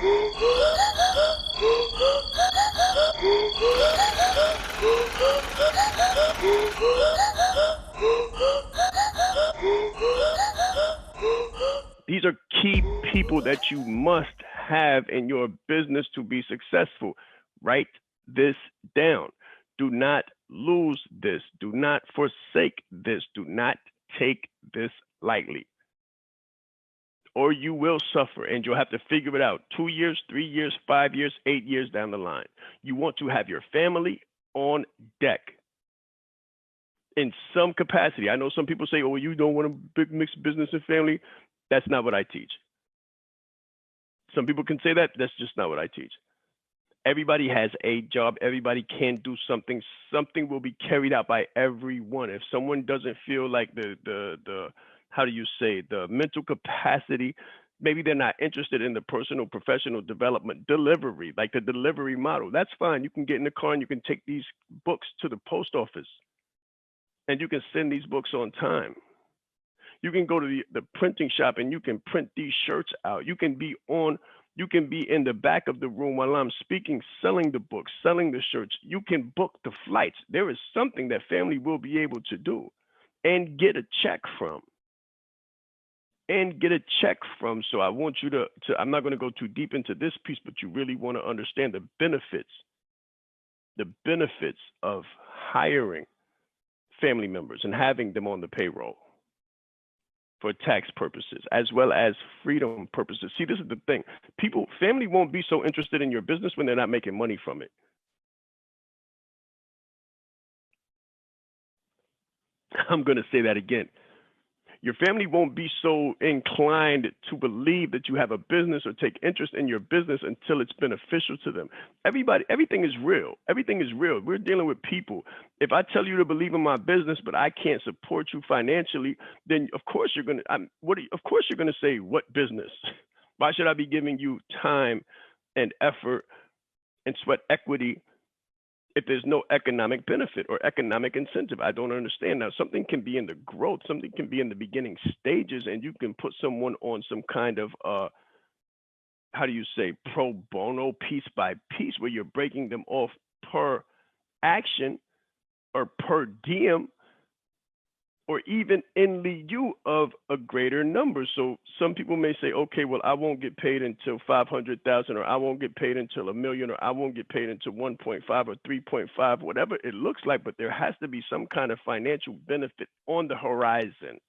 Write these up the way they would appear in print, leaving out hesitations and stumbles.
These are key people that you must have in your business to be successful. Write this down. Do not lose this. Do not forsake this. Do not take this lightly, or you will suffer and you'll have to figure it out 2 years, 3 years, 5 years, 8 years down the line. You want to have your family on deck in some capacity. I know some people say, oh, you don't want a big mixed business and family. That's not what I teach. Some people can say that. That's just not what I teach. Everybody has a job. Everybody can do something. Something will be carried out by everyone. If someone doesn't feel like the how do you say, the mental capacity, maybe they're not interested in the personal professional development delivery, like the delivery model. That's fine. You can get in the car and you can take these books to the post office and you can send these books on time. You can go to the printing shop and you can print these shirts out. You can be in the back of the room while I'm speaking, selling the books, selling the shirts. You can book the flights. There is something that family will be able to do and get a check from. So I want you to I'm not going to go too deep into this piece, but you really want to understand the benefits of hiring family members and having them on the payroll for tax purposes, as well as freedom purposes. See, this is the thing. Family won't be so interested in your business when they're not making money from it. I'm going to say that again. Your family won't be so inclined to believe that you have a business or take interest in your business until it's beneficial to them. Everything is real. Everything is real. We're dealing with people. If I tell you to believe in my business, but I can't support you financially, then of course you're going to say, what business? Why should I be giving you time and effort and sweat equity if there's no economic benefit or economic incentive? I don't understand. Now, something can be in the growth, something can be in the beginning stages, and you can put someone on some kind of, how do you say, pro bono, piece by piece, where you're breaking them off per action or per diem, or even in lieu of a greater number. So some people may say, okay, well, I won't get paid until 500,000, or I won't get paid until $1 million, or I won't get paid until 1.5 or 3.5, whatever it looks like, but there has to be some kind of financial benefit on the horizon.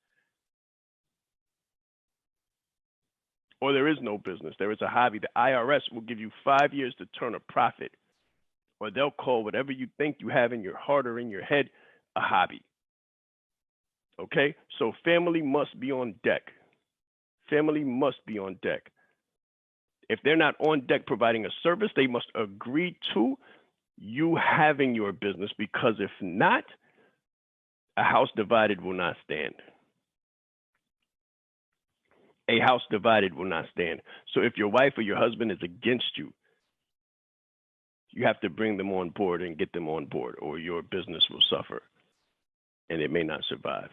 Or there is no business, there is a hobby. The IRS will give you 5 years to turn a profit, or they'll call whatever you think you have in your heart or in your head a hobby. Okay, so family must be on deck. Family must be on deck. If they're not on deck providing a service, they must agree to you having your business, because if not, a house divided will not stand. A house divided will not stand. So if your wife or your husband is against you, you have to bring them on board and get them on board, or your business will suffer and it may not survive.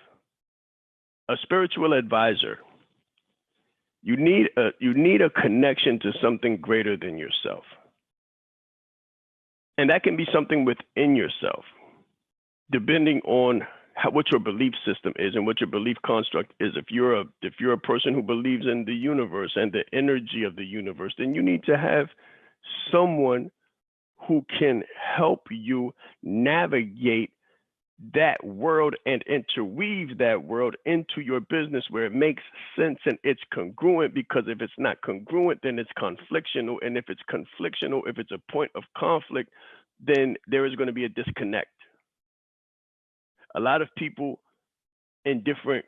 A spiritual advisor. You need a connection to something greater than yourself. And that can be something within yourself, depending on what your belief system is and what your belief construct is. If you're a person who believes in the universe and the energy of the universe, then you need to have someone who can help you navigate that world and interweave that world into your business where it makes sense and it's congruent. Because if it's not congruent, then it's conflictional. And if it's conflictional, if it's a point of conflict, then there is going to be a disconnect. A lot of people in different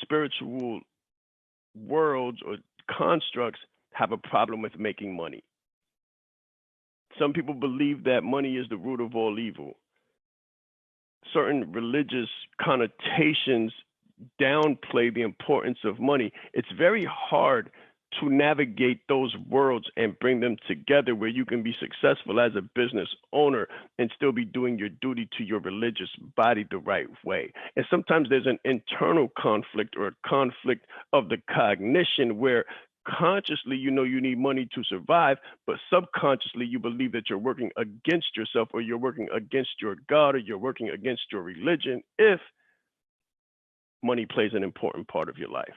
spiritual worlds or constructs have a problem with making money. Some people believe that money is the root of all evil. Certain religious connotations downplay the importance of money. It's very hard to navigate those worlds and bring them together where you can be successful as a business owner and still be doing your duty to your religious body the right way. And sometimes there's an internal conflict or a conflict of the cognition where consciously, you know you need money to survive, but subconsciously, you believe that you're working against yourself, or you're working against your God, or you're working against your religion if money plays an important part of your life.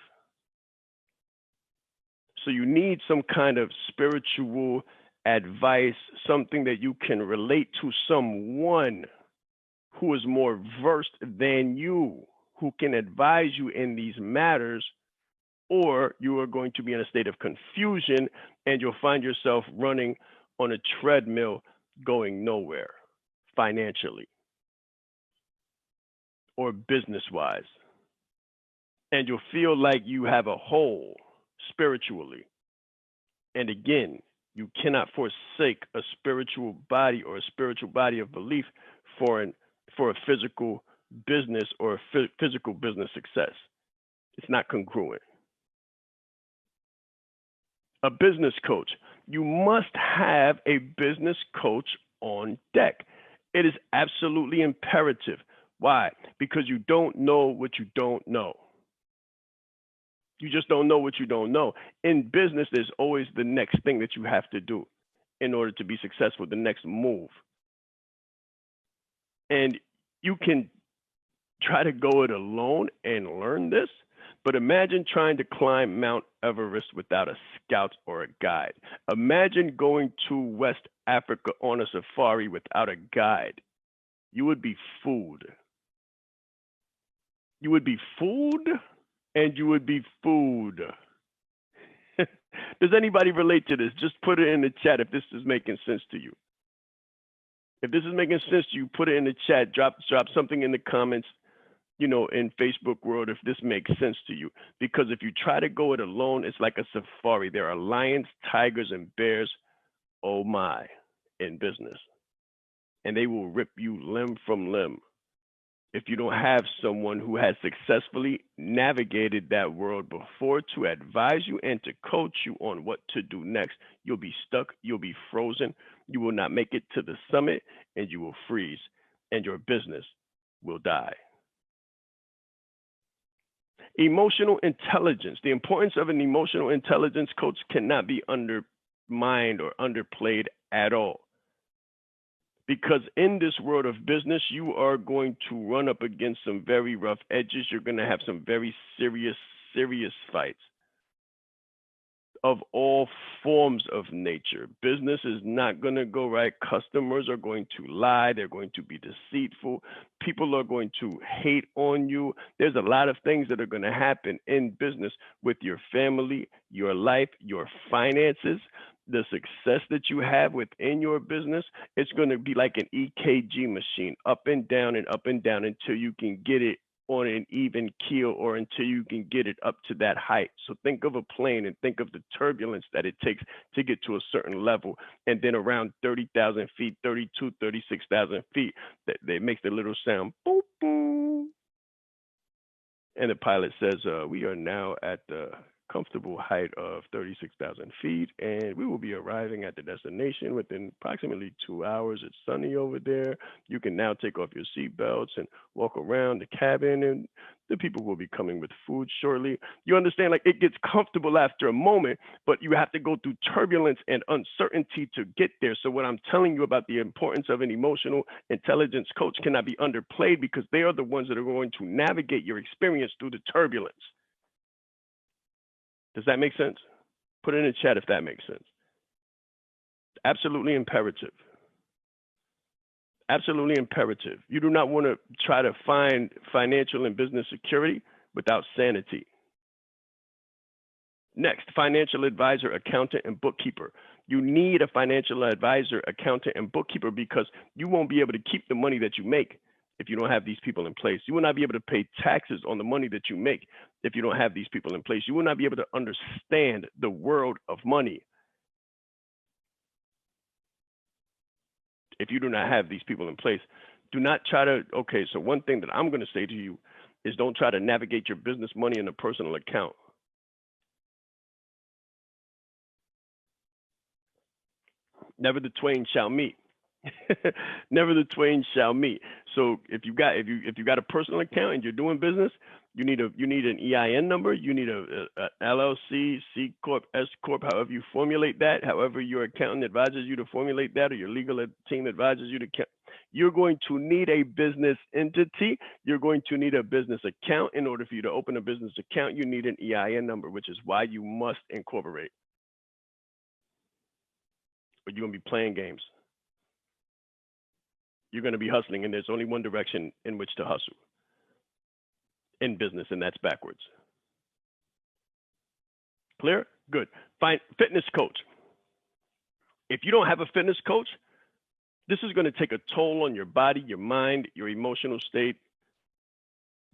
So you need some kind of spiritual advice, something that you can relate to someone who is more versed than you, who can advise you in these matters, or you are going to be in a state of confusion and you'll find yourself running on a treadmill going nowhere financially or business-wise. And you'll feel like you have a hole spiritually. And again, you cannot forsake a spiritual body or a spiritual body of belief for a physical business or a physical business success. It's not congruent. A business coach. You must have a business coach on deck. It is absolutely imperative. Why? Because you don't know what you don't know. You just don't know what you don't know. In business, there's always the next thing that you have to do in order to be successful, the next move. And you can try to go it alone and learn this, but imagine trying to climb Mount Everest without a scout or a guide. Imagine going to West Africa on a safari without a guide. You would be fooled. You would be fooled, and you would be fooled. Does anybody relate to this? Just put it in the chat if this is making sense to you. If this is making sense to you, put it in the chat. Drop something in the comments, you know, in Facebook world, if this makes sense to you. Because if you try to go it alone, it's like a safari. There are lions, tigers, and bears, oh my, in business. And they will rip you limb from limb. If you don't have someone who has successfully navigated that world before to advise you and to coach you on what to do next, you'll be stuck, you'll be frozen, you will not make it to the summit, and you will freeze, and your business will die. Emotional intelligence. The importance of an emotional intelligence coach cannot be undermined or underplayed at all. Because in this world of business, you are going to run up against some very rough edges. You're going to have some very serious fights of all forms of nature. Business is not going to go right. Customers are going to lie. They're going to be deceitful. People are going to hate on you. There's a lot of things that are going to happen in business with your family, your life, your finances. The success that you have within your business, it's going to be like an EKG machine, up and down until you can get it on an even keel, or until you can get it up to that height. So think of a plane and think of the turbulence that it takes to get to a certain level. And then around 30,000 feet, 36,000 feet, that makes the little sound, boop, boop. And the pilot says, we are now at the comfortable height of 36,000 feet, and we will be arriving at the destination within approximately 2 hours. It's sunny over there. You can now take off your seatbelts and walk around the cabin, and the people will be coming with food shortly. You understand, like, it gets comfortable after a moment, but you have to go through turbulence and uncertainty to get there. So what I'm telling you about the importance of an emotional intelligence coach cannot be underplayed, because they are the ones that are going to navigate your experience through the turbulence. Does that make sense? Put it in the chat if that makes sense. Absolutely imperative. Absolutely imperative. You do not want to try to find financial and business security without sanity. Next, financial advisor, accountant, and bookkeeper. You need a financial advisor, accountant, and bookkeeper, because you won't be able to keep the money that you make if you don't have these people in place. You will not be able to pay taxes on the money that you make if you don't have these people in place. You will not be able to understand the world of money if you do not have these people in place. Do not try to, okay, so one thing that I'm going to say to you is, don't try to navigate your business money in a personal account. Never the twain shall meet. Never the twain shall meet. So if you got a personal account and you're doing business, You need an EIN number. You need a LLC, C corp, S corp. However you formulate that, however your accountant advises you to formulate that, or your legal team advises you to. You're going to need a business entity. You're going to need a business account. In order for you to open a business account, you need an EIN number, which is why you must incorporate. But you're gonna be playing games. You're gonna be hustling, and there's only one direction in which to hustle in business, and that's backwards. Clear? Good. Find fitness coach. If you don't have a fitness coach, this is going to take a toll on your body, your mind, your emotional state.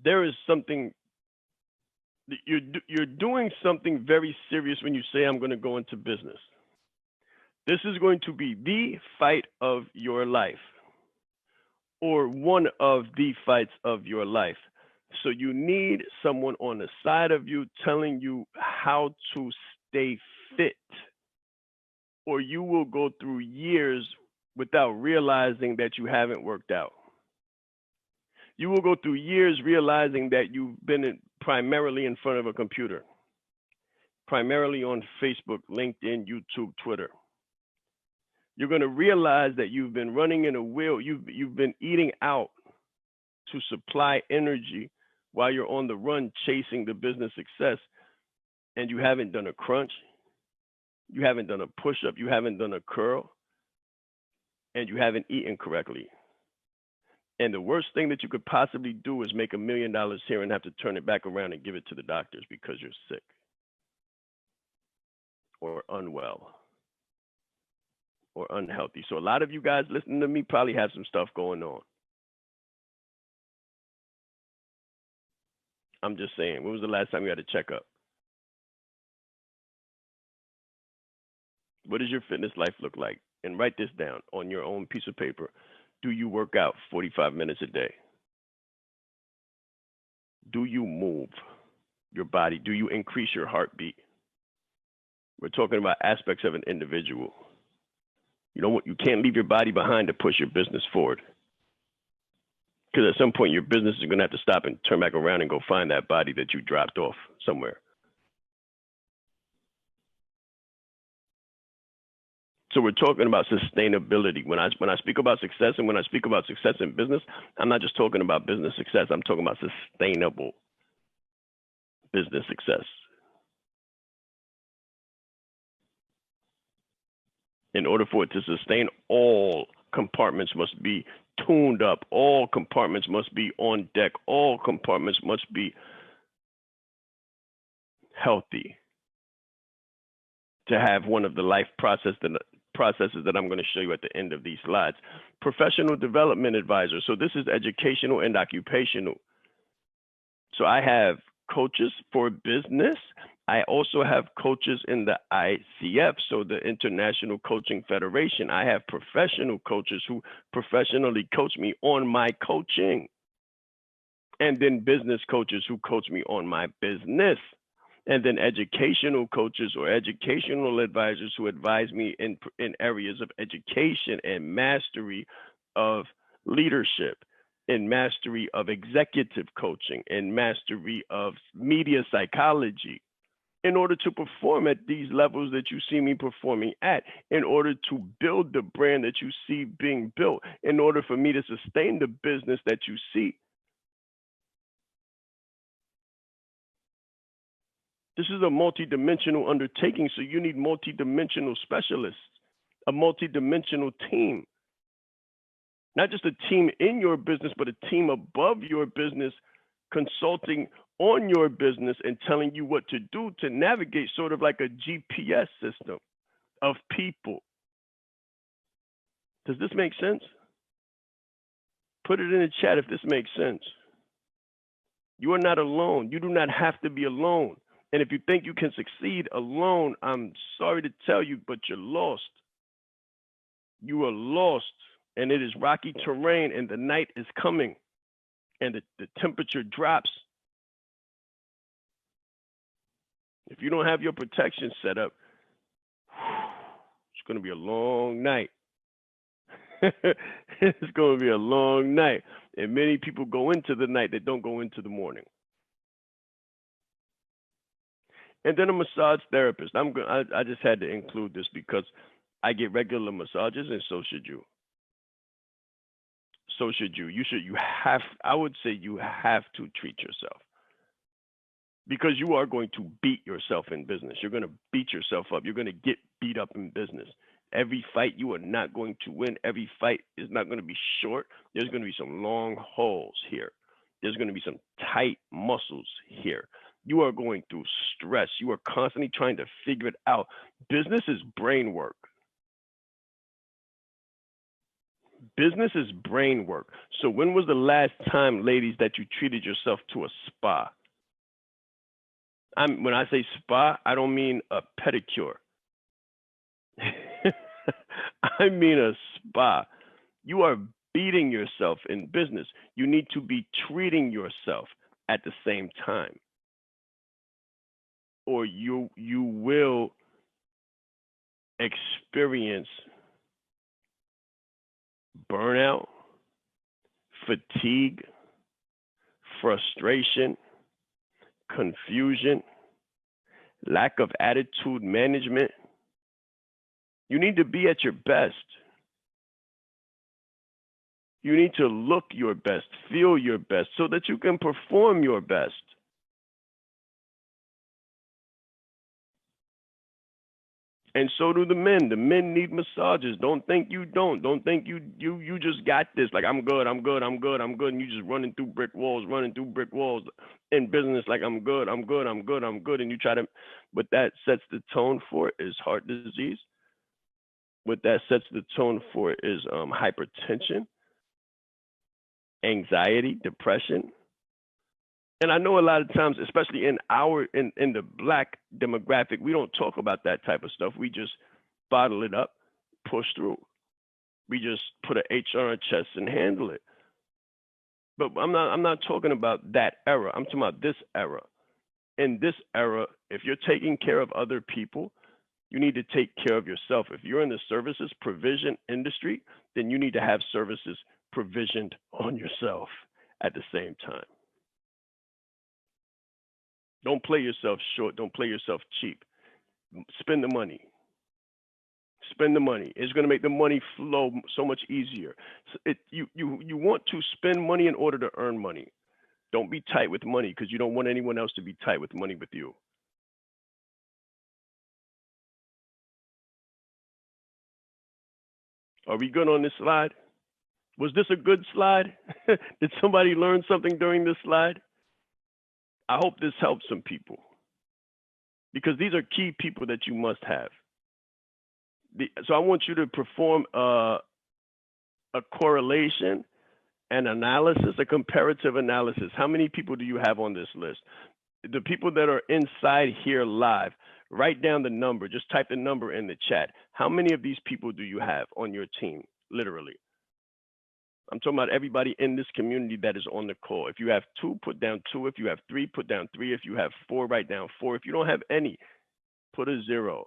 There is something, you're doing something very serious when you say, I'm going to go into business. This is going to be the fight of your life, or one of the fights of your life. So you need someone on the side of you telling you how to stay fit, or you will go through years without realizing that you haven't worked out. You will go through years realizing that you've been primarily in front of a computer, primarily on Facebook, LinkedIn, YouTube, Twitter. You're going to realize that you've been running in a wheel. You've been eating out to supply energy while you're on the run chasing the business success, and you haven't done a crunch, you haven't done a push-up, you haven't done a curl, and you haven't eaten correctly. And the worst thing that you could possibly do is make $1 million here and have to turn it back around and give it to the doctors because you're sick or unwell or unhealthy. So a lot of you guys listening to me probably have some stuff going on. I'm just saying, when was the last time you had a checkup? What does your fitness life look like? And write this down on your own piece of paper. Do you work out 45 minutes a day? Do you move your body? Do you increase your heartbeat? We're talking about aspects of an individual. You can't leave your body behind to push your business forward. Because at some point, your business is going to have to stop and turn back around and go find that body that you dropped off somewhere. So we're talking about sustainability. When I speak about success, and when I speak about success in business, I'm not just talking about business success. I'm talking about sustainable business success. In order for it to sustain, all compartments must be tuned up. All compartments must be on deck. All compartments must be healthy to have one of the life processes that I'm going to show you at the end of these slides. Professional development advisor. So this is educational and occupational. So I have coaches for business. I also have coaches in the ICF, so the International Coaching Federation. I have professional coaches who professionally coach me on my coaching. And then business coaches who coach me on my business. And then educational coaches or educational advisors who advise me in areas of education and mastery of leadership, and mastery of executive coaching, and mastery of media psychology, in order to perform at these levels that you see me performing at, in order to build the brand that you see being built, in order for me to sustain the business that you see. This is a multidimensional undertaking, so you need multidimensional specialists, a multidimensional team. Not just a team in your business, but a team above your business, consulting on your business and telling you what to do to navigate, sort of like a GPS system of people. Does this make sense? Put it in the chat if this makes sense. You are not alone. You do not have to be alone. And if you think you can succeed alone, I'm sorry to tell you, but you're lost. You are lost, and it is rocky terrain, and the night is coming, and the temperature drops. If you don't have your protection set up, it's going to be a long night. It's going to be a long night. And many people go into the night that don't go into the morning. And then a massage therapist. I just had to include this because I get regular massages, and so should you. So should you. I would say you have to treat yourself, because you are going to beat yourself in business. You're going to beat yourself up. You're going to get beat up in business. Every fight you are not going to win. Every fight is not going to be short. There's going to be some long holes here. There's going to be some tight muscles here. You are going through stress. You are constantly trying to figure it out. Business is brain work. Business is brain work. So when was the last time, ladies, that you treated yourself to a spa? When I say spa, I don't mean a pedicure. I mean a spa. You are beating yourself in business. You need to be treating yourself at the same time, or you will experience burnout, fatigue, frustration, confusion, lack of attitude management. You need to be at your best. You need to look your best, feel your best, so that you can perform your best. And so do the men. The men need massages. Don't think you don't. Don't think you just got this. Like, I'm good, and you just running through brick walls in business like I'm good. And you try to, what that sets the tone for is heart disease. What that sets the tone for is hypertension, anxiety, depression. And I know a lot of times, especially in the Black demographic, we don't talk about that type of stuff. We just bottle it up, push through. We just put an H on our chest and handle it. But I'm not talking about that era. I'm talking about this era. In this era, if you're taking care of other people, you need to take care of yourself. If you're in the services provision industry, then you need to have services provisioned on yourself at the same time. Don't play yourself short. Don't play yourself cheap. Spend the money. Spend the money. It's going to make the money flow so much easier. You want to spend money in order to earn money. Don't be tight with money, because you don't want anyone else to be tight with money with you. Are we good on this slide? Was this a good slide? Did somebody learn something during this slide? I hope this helps some people, because these are key people that you must have. So I want you to perform a correlation, an analysis, a comparative analysis. How many people do you have on this list? The people that are inside here live, write down the number. Just type the number in the chat. How many of these people do you have on your team, literally? I'm talking about everybody in this community that is on the call. If you have 2, put down 2. If you have 3, put down 3. If you have 4, write down 4. If you don't have any, put a 0.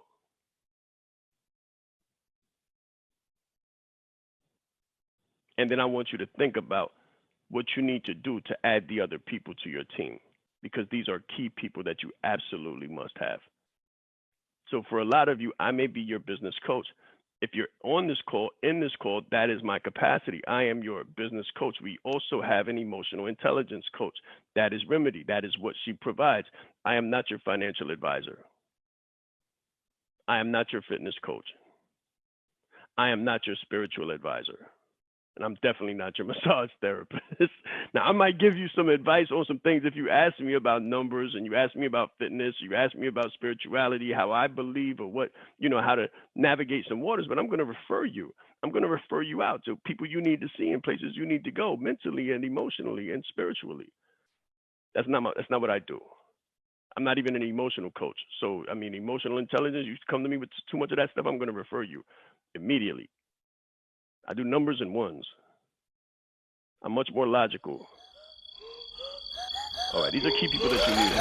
And then I want you to think about what you need to do to add the other people to your team, because these are key people that you absolutely must have. So for a lot of you, I may be your business coach. If you're on this call, that is my capacity. I am your business coach. We also have an emotional intelligence coach. That is Remedy. That is what she provides. I am not your financial advisor. I am not your fitness coach. I am not your spiritual advisor. And I'm definitely not your massage therapist. Now, I might give you some advice on some things if you ask me about numbers, and you ask me about fitness, you ask me about spirituality, how I believe, or what, how to navigate some waters, but I'm going to refer you. I'm going to refer you out to people you need to see and places you need to go mentally and emotionally and spiritually. That's not what I do. I'm not even an emotional coach. So, emotional intelligence, you come to me with too much of that stuff, I'm going to refer you immediately. I do numbers and ones. I'm much more logical. All right, these are key people that you need to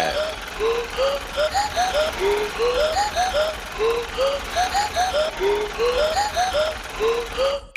have.